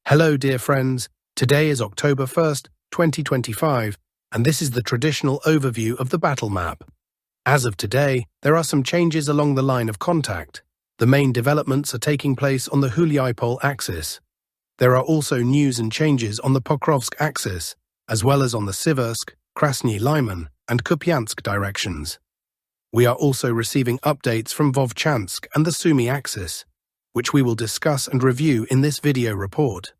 Hello, dear friends. Today is October 1st, 2025, and this is the traditional overview of the battle map. As of today, there are some changes along the line of contact. The main developments are taking place on the Julipole axis. There are also news and changes on the Pokrovsk axis, as well as on the Civk, Krani Lyman, and Kupansk directions. We are also receiving updates from Vauvchansk and the Sunumi axis, which we will discuss and review in this video report.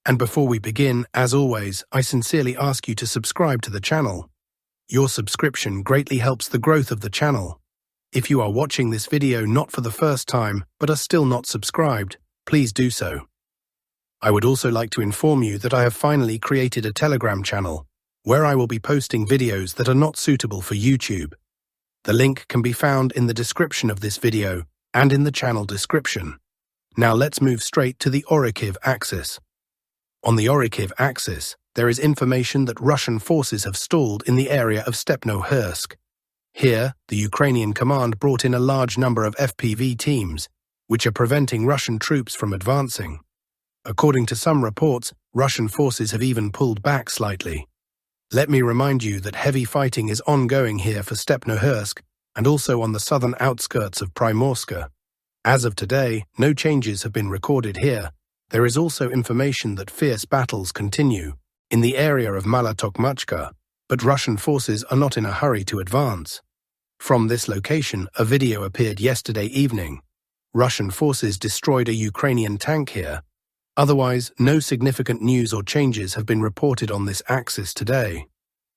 And before we begin, as always, I sincerely ask you to subscribe to the channel. Your subscription greatly helps the growth of the channel. If you are watching this video not for the first time but are still not subscribed, please do so. I would also like to inform you that I have finally created a Telegram channel, where I will be posting videos that are not suitable for YouTube. The link can be found in the description of this video and in the channel description. Now let's move straight to the Oric axis. On the Oric axis, there is information that Russian forces have stalled in the area of Stepnohursk. Here, the Ukrainian command brought in a large number of FPV teams, which are preventing Russian troops from advancing. According to some reports, Russian forces have even pulled back slightly. Let me remind you that heavy fighting is ongoing here for Stepnohursk and also on the southern outskirts of Primorsk. As of today, no changes have been recorded here. There is also information that fierce battles continue in the area of Malotokmachka, but Russian forces are not in a hurry to advance. From this location, a video appeared yesterday evening. Russian forces destroyed a Ukrainian tank here. Otherwise, no significant news or changes have been reported on this axis today.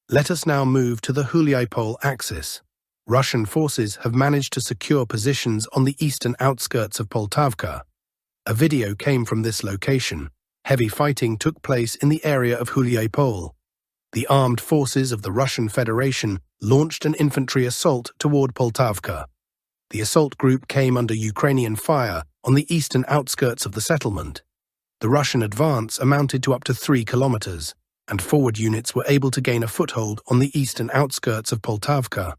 Let us now move to the Julipole axis. Russian forces have managed to secure positions on the eastern outskirts of Poltavka. A video came from this location. Heavy fighting took place in the area of Julipole. The armed forces of the Russian Federation launched an infantry assault toward Poltavka. The assault group came under Ukrainian fire on the eastern outskirts of the settlement. The Russian advance amounted to up to 3 kilometers, and forward units were able to gain a foothold on the eastern outskirts of Poltavka.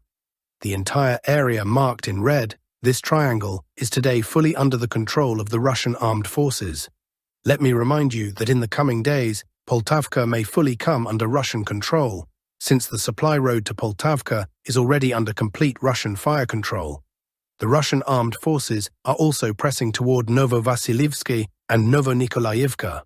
The entire area marked in red, this triangle, is today fully under the control of the Russian armed forces. Let me remind you that in the coming days, Poltavka may fully come under Russian control, since the supply road to Poltavka is already under complete Russian fire control. The Russian armed forces are also pressing toward Novovasilivsky and Novonikolayivka.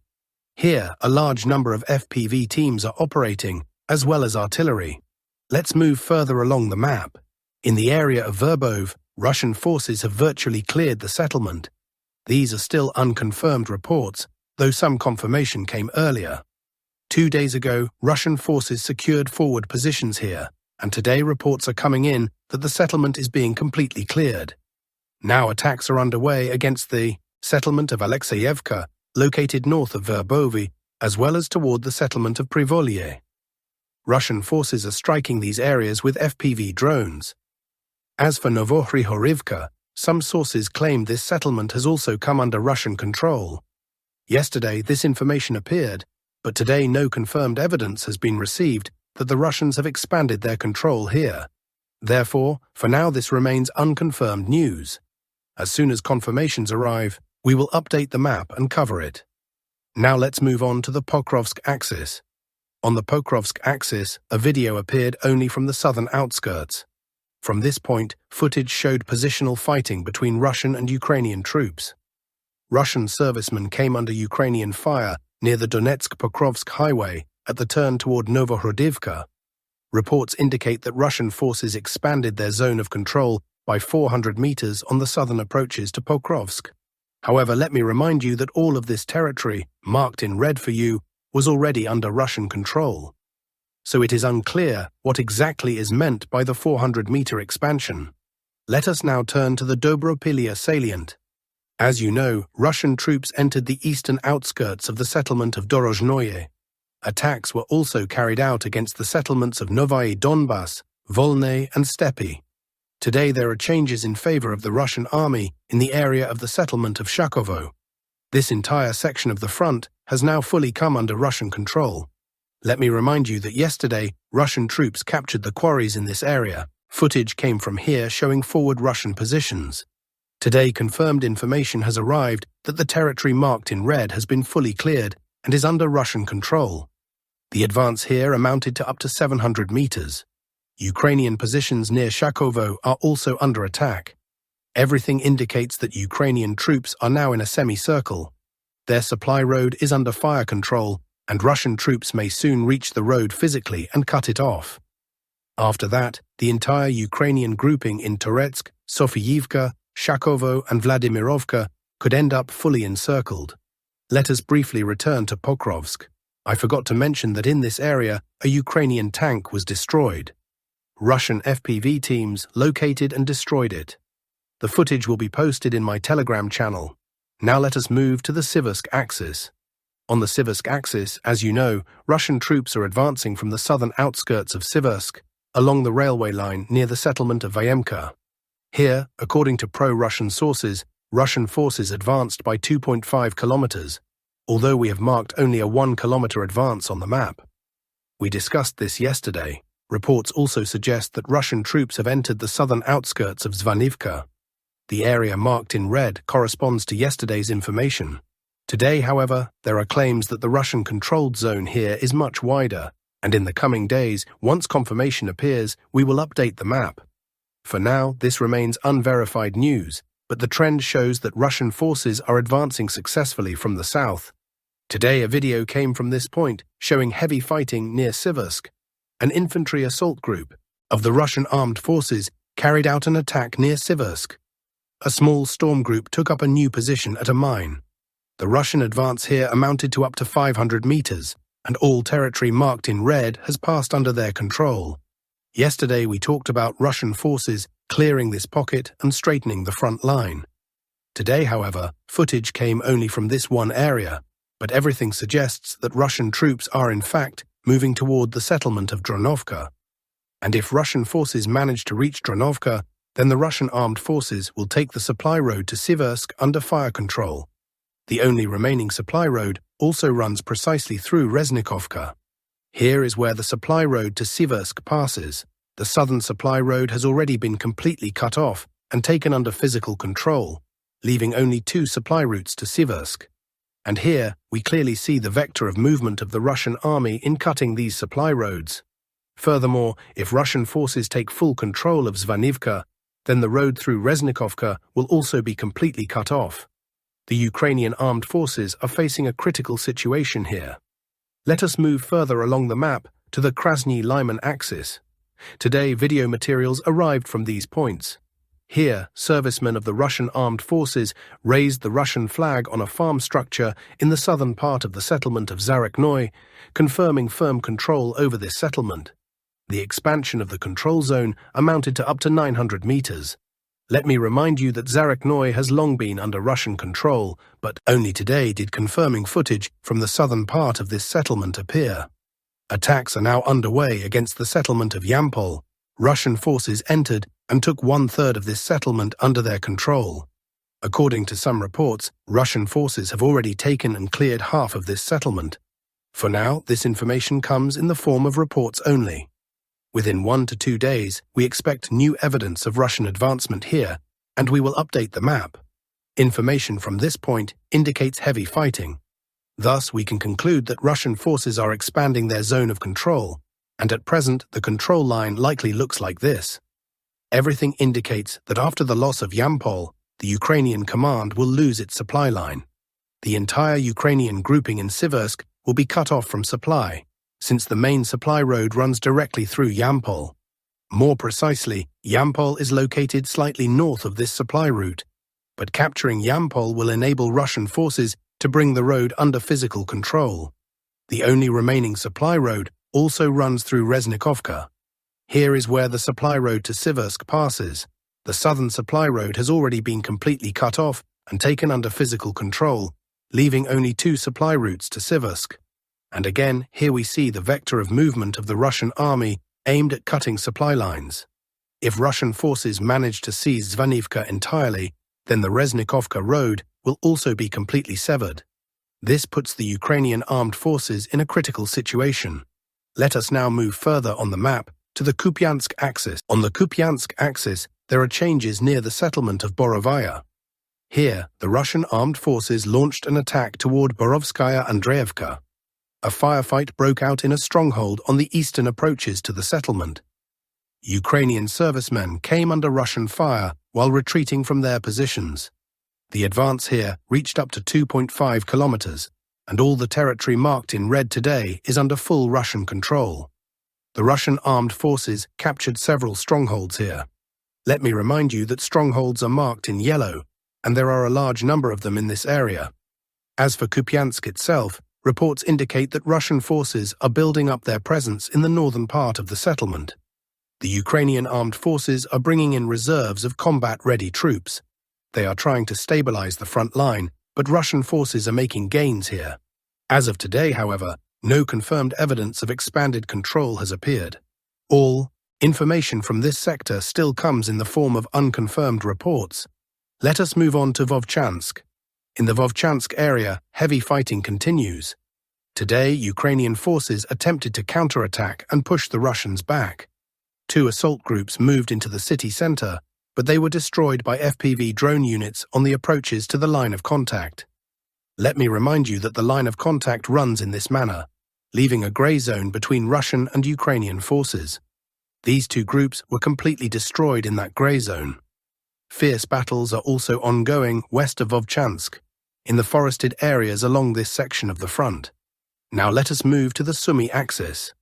Here, a large number of FPV teams are operating, as well as artillery. Let's move further along the map. In the area of Verbove, Russian forces have virtually cleared the settlement. These are still unconfirmed reports, though some confirmation came earlier. 2 days ago, Russian forces secured forward positions here, and today reports are coming in that the settlement is being completely cleared. Now attacks are underway against the settlement of Alexeyevka, located north of Verbove, as well as toward the settlement of Privolye. Russian forces are striking these areas with FPV drones. As for Novohrihorivka, some sources claim this settlement has also come under Russian control. Yesterday, this information appeared, but today no confirmed evidence has been received that the Russians have expanded their control here. Therefore, for now this remains unconfirmed news. As soon as confirmations arrive, we will update the map and cover it. Now let's move on to the Pokrovsk axis. On the Pokrovsk axis, a video appeared only from the southern outskirts. From this point, footage showed positional fighting between Russian and Ukrainian troops. Russian servicemen came under Ukrainian fire near the Donetsk-Pokrovsk highway at the turn toward Novohrodivka. Reports indicate that Russian forces expanded their zone of control by 400 meters on the southern approaches to Pokrovsk. However, let me remind you that all of this territory, marked in red for you, was already under Russian control. So it is unclear what exactly is meant by the 400-meter expansion. Let us now turn to the Doorilia salient. As you know, Russian troops entered the eastern outskirts of the settlement of Dorozhnoye. Attacks were also carried out against the settlements of Novyi Donbass, Volney, and Stepi. Today there are changes in favor of the Russian army in the area of the settlement of Shakovo. This entire section of the front has now fully come under Russian control. Let me remind you that yesterday, Russian troops captured the quarries in this area. Footage came from here showing forward Russian positions. Today, confirmed information has arrived that the territory marked in red has been fully cleared and is under Russian control. The advance here amounted to up to 700 meters. Ukrainian positions near Shakovo are also under attack. Everything indicates that Ukrainian troops are now in a semicircle. Their supply road is under fire control, and Russian troops may soon reach the road physically and cut it off. After that, the entire Ukrainian grouping in Toretsk, Sofiyivka, Shakovo and Vladimirovka could end up fully encircled. Let us briefly return to Pokrovsk. I forgot to mention that in this area, a Ukrainian tank was destroyed. Russian FPV teams located and destroyed it. The footage will be posted in my Telegram channel. Now let us move to the Civk axis. On the Civk axis, as you know, Russian troops are advancing from the southern outskirts of Civk along the railway line near the settlement of Vauvchansk. Here, according to pro-Russian sources, Russian forces advanced by 2.5 kilometers, although we have marked only a 1-kilometer advance on the map. We discussed this yesterday. Reports also suggest that Russian troops have entered the southern outskirts of Zvanivka. The area marked in red corresponds to yesterday's information. Today, however, there are claims that the Russian-controlled zone here is much wider, and in the coming days, once confirmation appears, we will update the map. For now, this remains unverified news, but the trend shows that Russian forces are advancing successfully from the south. Today, a video came from this point showing heavy fighting near Civk. An infantry assault group of the Russian armed forces carried out an attack near Civk. A small storm group took up a new position at a mine. The Russian advance here amounted to up to 500 meters, and all territory marked in red has passed under their control. Yesterday we talked about Russian forces clearing this pocket and straightening the front line. Today, however, footage came only from this one area, but everything suggests that Russian troops are in fact moving toward the settlement of Dronovka. And if Russian forces manage to reach Dronovka, then the Russian armed forces will take the supply road to Civk under fire control. The only remaining supply road also runs precisely through Reznikovka. Here is where the supply road to Civk passes. The southern supply road has already been completely cut off and taken under physical control, leaving only 2 supply routes to Civk. And here we clearly see the vector of movement of the Russian army in cutting these supply roads. Furthermore, if Russian forces take full control of Zvanivka, then the road through Reznikovka will also be completely cut off. The Ukrainian armed forces are facing a critical situation here. Let us move further along the map to the Krani Lyman axis. Today, video materials arrived from these points. Here, servicemen of the Russian armed forces raised the Russian flag on a farm structure in the southern part of the settlement of Zarechnoye, confirming firm control over this settlement. The expansion of the control zone amounted to up to 900 meters. Let me remind you that Zarechnoye has long been under Russian control, but only today did confirming footage from the southern part of this settlement appear. Attacks are now underway against the settlement of Julipole. Russian forces entered and took 1/3 of this settlement under their control. According to some reports, Russian forces have already taken and cleared half of this settlement. For now, this information comes in the form of reports only. Within 1 to 2 days, we expect new evidence of Russian advancement here, and we will update the map. Information from this point indicates heavy fighting. Thus, we can conclude that Russian forces are expanding their zone of control, and at present the control line likely looks like this. Everything indicates that after the loss of Julipole, the Ukrainian command will lose its supply line. The entire Ukrainian grouping in Civk will be cut off from supply, since the main supply road runs directly through Julipole. More precisely, Julipole is located slightly north of this supply route, but capturing Julipole will enable Russian forces to bring the road under physical control. The only remaining supply road also runs through Reznikovka. Here is where the supply road to Civk passes. The southern supply road has already been completely cut off and taken under physical control, leaving only 2 supply routes to Civk. And again, here we see the vector of movement of the Russian army aimed at cutting supply lines. If Russian forces manage to seize Zvanivka entirely, then the Reznikovka road will also be completely severed. This puts the Ukrainian armed forces in a critical situation. Let us now move further on the map to the Kupansk axis. On the Kupansk axis, there are changes near the settlement of Borovaya. Here, the Russian armed forces launched an attack toward Borovskaya Andreevka. A firefight broke out in a stronghold on the eastern approaches to the settlement. Ukrainian servicemen came under Russian fire while retreating from their positions. The advance here reached up to 2.5 kilometers, and all the territory marked in red today is under full Russian control. The Russian armed forces captured several strongholds here. Let me remind you that strongholds are marked in yellow, and there are a large number of them in this area. As for Kupansk itself, reports indicate that Russian forces are building up their presence in the northern part of the settlement. The Ukrainian armed forces are bringing in reserves of combat-ready troops. They are trying to stabilize the front line, but Russian forces are making gains here. As of today, however, no confirmed evidence of expanded control has appeared. All information from this sector still comes in the form of unconfirmed reports. Let us move on to Vauvchansk. In the Vauvchansk area, heavy fighting continues. Today, Ukrainian forces attempted to counterattack and push the Russians back. 2 assault groups moved into the city center, but they were destroyed by FPV drone units on the approaches to the line of contact. Let me remind you that the line of contact runs in this manner, leaving a gray zone between Russian and Ukrainian forces. These 2 groups were completely destroyed in that gray zone. Fierce battles are also ongoing west of Vauvchansk, in the forested areas along this section of the front. Now let us move to the Sumy axis.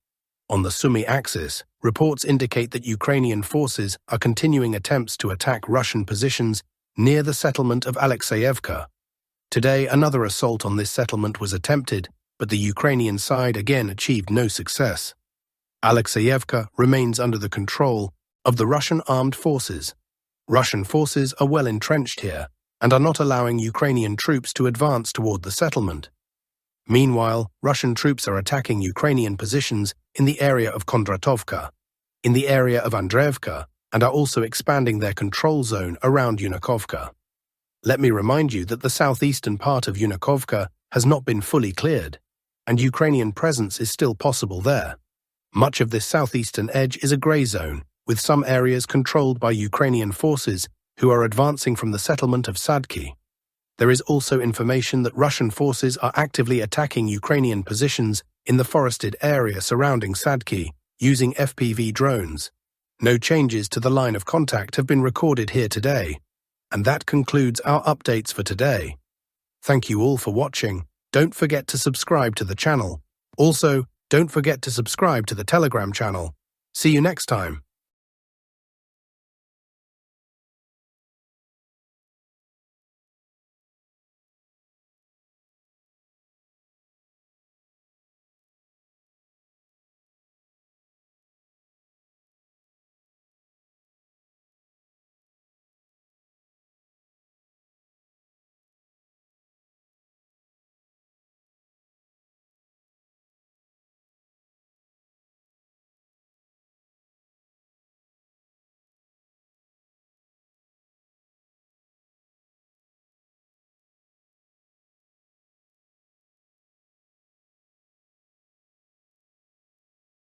On the Sumy axis, reports indicate that Ukrainian forces are continuing attempts to attack Russian positions near the settlement of Alexeyevka. Today, another assault on this settlement was attempted, but the Ukrainian side again achieved no success. Alexeyevka remains under the control of the Russian armed forces. Russian forces are well entrenched here and are not allowing Ukrainian troops to advance toward the settlement. Meanwhile, Russian troops are attacking Ukrainian positions in the area of Kondratovka, in the area of Andreevka, and are also expanding their control zone around Yunakovka. Let me remind you that the southeastern part of Yunakovka has not been fully cleared, and Ukrainian presence is still possible there. Much of this southeastern edge is a grey zone, with some areas controlled by Ukrainian forces who are advancing from the settlement of Civk. There is also information that Russian forces are actively attacking Ukrainian positions in the forested area surrounding Civk using FPV drones. No changes to the line of contact have been recorded here today. And that concludes our updates for today. Thank you all for watching. Don't forget to subscribe to the channel. Also, don't forget to subscribe to the Telegram channel. See you next time.